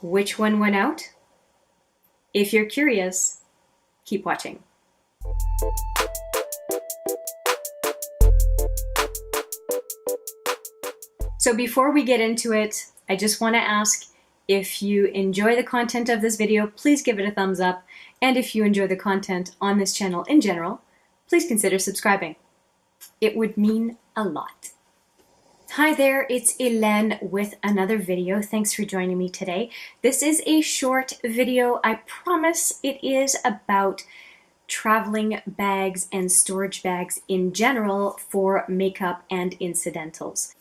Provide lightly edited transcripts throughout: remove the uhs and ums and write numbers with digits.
Which one went out? If you're curious, keep watching. So before we get into it, I just want to ask, if you enjoy the content of this video, please give it a thumbs up. And if you enjoy the content on this channel in general, please consider subscribing. It would mean a lot. Hi there, it's Hélène with another video. Thanks for joining me today. This is a short video. I promise it is about traveling bags and storage bags in general for makeup and incidentals.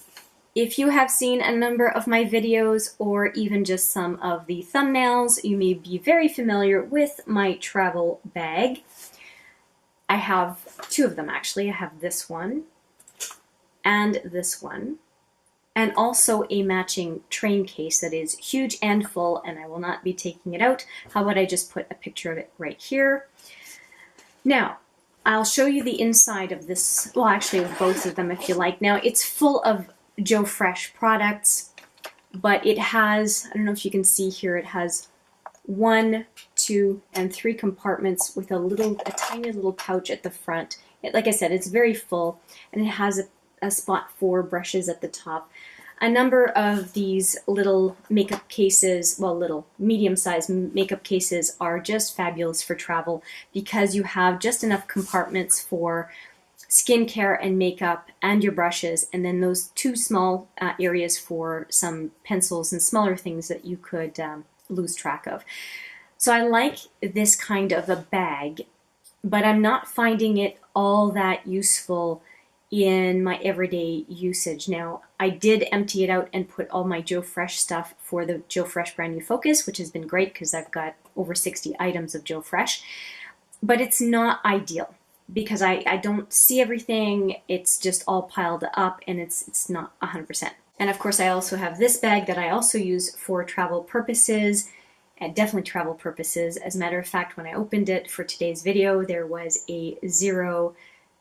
If you have seen a number of my videos or even just some of the thumbnails, you may be very familiar with my travel bag. I have two of them actually. I have this one and this one, and also a matching train case that is huge and full, and I will not be taking it out. How about I just put a picture of it right here. Now, I'll show you the inside of this, well actually of both of them if you like. Now, it's full of Joe Fresh products, but it has, I don't know if you can see here, it has 1, 2, and 3 compartments with a tiny little pouch at the front. Like I said, it's very full, and it has a spot for brushes at the top. A number of these little makeup cases, well, little medium-sized makeup cases are just fabulous for travel because you have just enough compartments for skincare and makeup and your brushes, and then those 2 small areas for some pencils and smaller things that you could lose track of. So I like this kind of a bag, but I'm not finding it all that useful in my everyday usage. Now, I did empty it out and put all my Joe Fresh stuff for the Joe Fresh Brand New Focus, which has been great because I've got over 60 items of Joe Fresh, but it's not ideal because I don't see everything. It's just all piled up and it's not 100%. And of course I also have this bag that I also use for travel purposes, and definitely travel purposes. As a matter of fact, when I opened it for today's video, there was a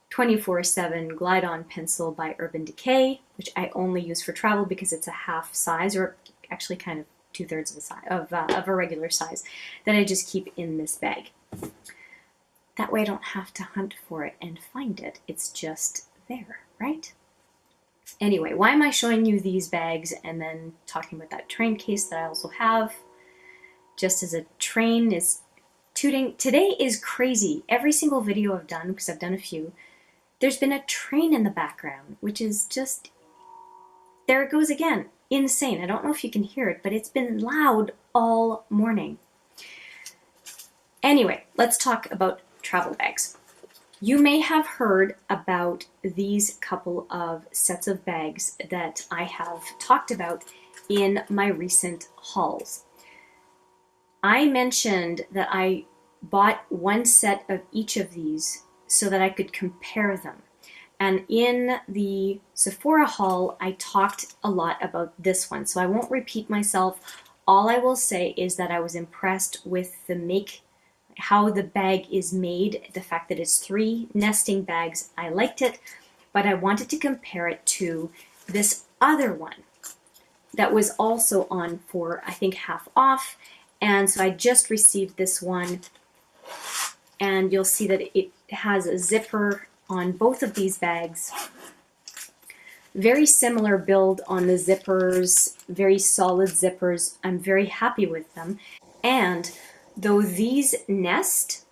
24/7 Glide-On pencil by Urban Decay, which I only use for travel because it's a half size, or actually kind of 2/3 of a size of a regular size, that I just keep in this bag. That way I don't have to hunt for it and find it. It's just there, right? Anyway, why am I showing you these bags and then talking about that train case that I also have? Just as a train is tooting. Today is crazy. Every single video I've done, because I've done a few, there's been a train in the background, which is just, there it goes again. Insane. I don't know if you can hear it, but it's been loud all morning. Anyway, let's talk about travel bags. You may have heard about these couple of sets of bags that I have talked about in my recent hauls. I mentioned that I bought one set of each of these so that I could compare them. And in the Sephora haul, I talked a lot about this one, so I won't repeat myself. All I will say is that I was impressed with how the bag is made, the fact that it's 3 nesting bags. I liked it, but I wanted to compare it to this other one that was also on for, I think, half off. And so I just received this one, and you'll see that it has a zipper on both of these bags. Very similar build on the zippers, very solid zippers. I'm very happy with them. And though these nest,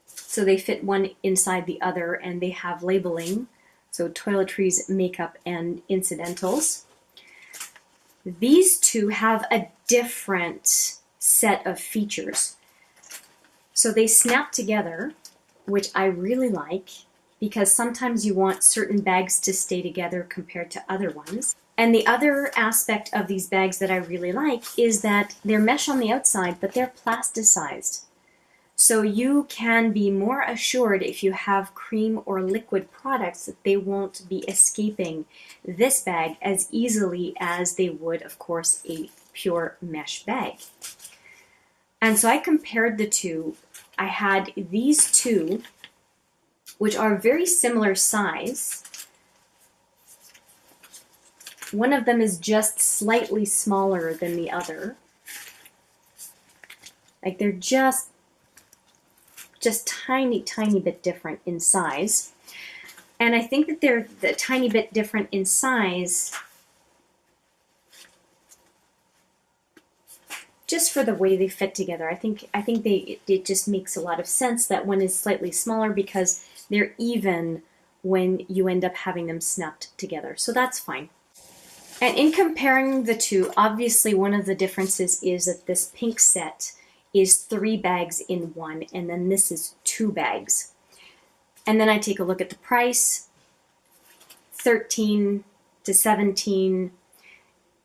so they fit one inside the other, and they have labeling, so toiletries, makeup, and incidentals, these two have a different set of features. So they snap together, which I really like, because sometimes you want certain bags to stay together compared to other ones. And the other aspect of these bags that I really like is that they're mesh on the outside, but they're plasticized. So you can be more assured if you have cream or liquid products that they won't be escaping this bag as easily as they would, of course, a pure mesh bag. And so I compared the two. I had these two, which are very similar size. One of them is just slightly smaller than the other. Like they're just tiny, tiny bit different in size. And I think that they're a tiny bit different in size just for the way they fit together. I think it just makes a lot of sense that one is slightly smaller because they're even when you end up having them snapped together. So that's fine. And in comparing the two, obviously one of the differences is that this pink set is 3 bags in one, and then this is 2 bags. And then I take a look at the price, $13 to $17.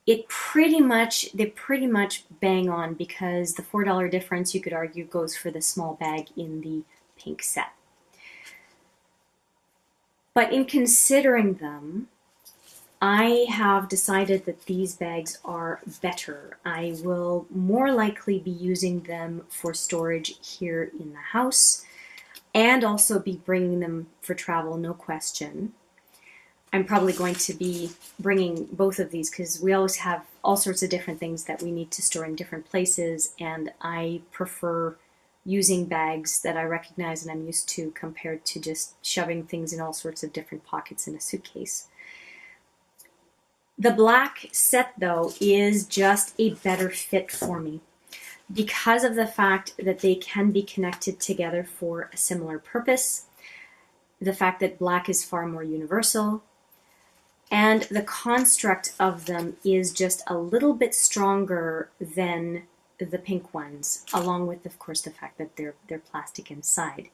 They pretty much bang on, because the $4 difference, you could argue, goes for the small bag in the pink set. But in considering them, I have decided that these bags are better. I will more likely be using them for storage here in the house, and also be bringing them for travel, no question. I'm probably going to be bringing both of these because we always have all sorts of different things that we need to store in different places, and I prefer using bags that I recognize and I'm used to compared to just shoving things in all sorts of different pockets in a suitcase. The black set, though, is just a better fit for me because of the fact that they can be connected together for a similar purpose, the fact that black is far more universal, and the construct of them is just a little bit stronger than the pink ones, along with, of course, the fact that they're plastic inside.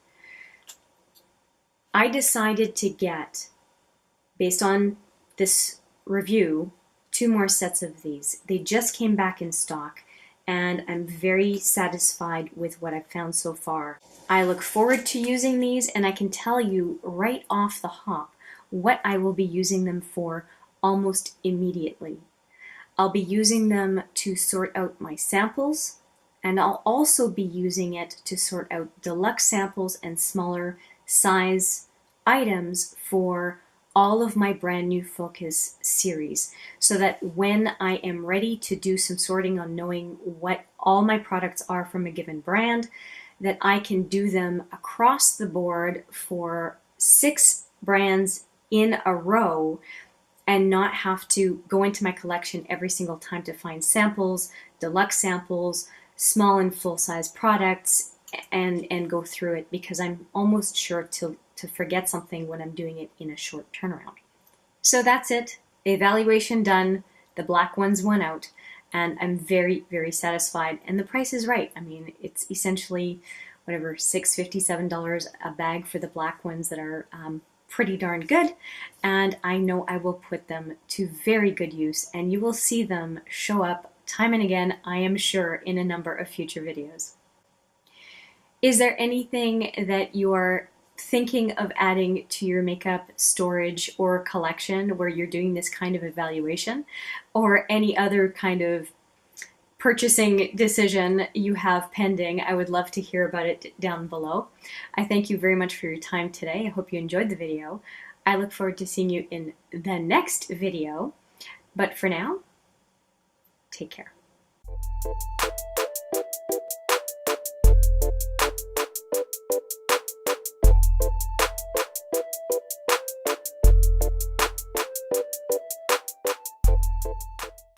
I decided to get, based on this review, 2 more sets of these. They just came back in stock, and I'm very satisfied with what I've found so far. I look forward to using these, and I can tell you right off the hop what I will be using them for almost immediately. I'll be using them to sort out my samples, and I'll also be using it to sort out deluxe samples and smaller size items for all of my brand new Focus series, so that when I am ready to do some sorting on knowing what all my products are from a given brand, that I can do them across the board for 6 brands in a row and not have to go into my collection every single time to find samples, deluxe samples, small and full-size products, and go through it, because I'm almost sure to forget something when I'm doing it in a short turnaround. So that's it. Evaluation done. The black ones won out, and I'm very, very satisfied. And the price is right. I mean, it's essentially whatever, $6, $7 a bag for the black ones that are pretty darn good. And I know I will put them to very good use, and you will see them show up time and again, I am sure, in a number of future videos. Is there anything that you are thinking of adding to your makeup storage or collection where you're doing this kind of evaluation, or any other kind of purchasing decision you have pending? I would love to hear about it down below. I thank you very much for your time today. I hope you enjoyed the video. I look forward to seeing you in the next video, but for now, take care.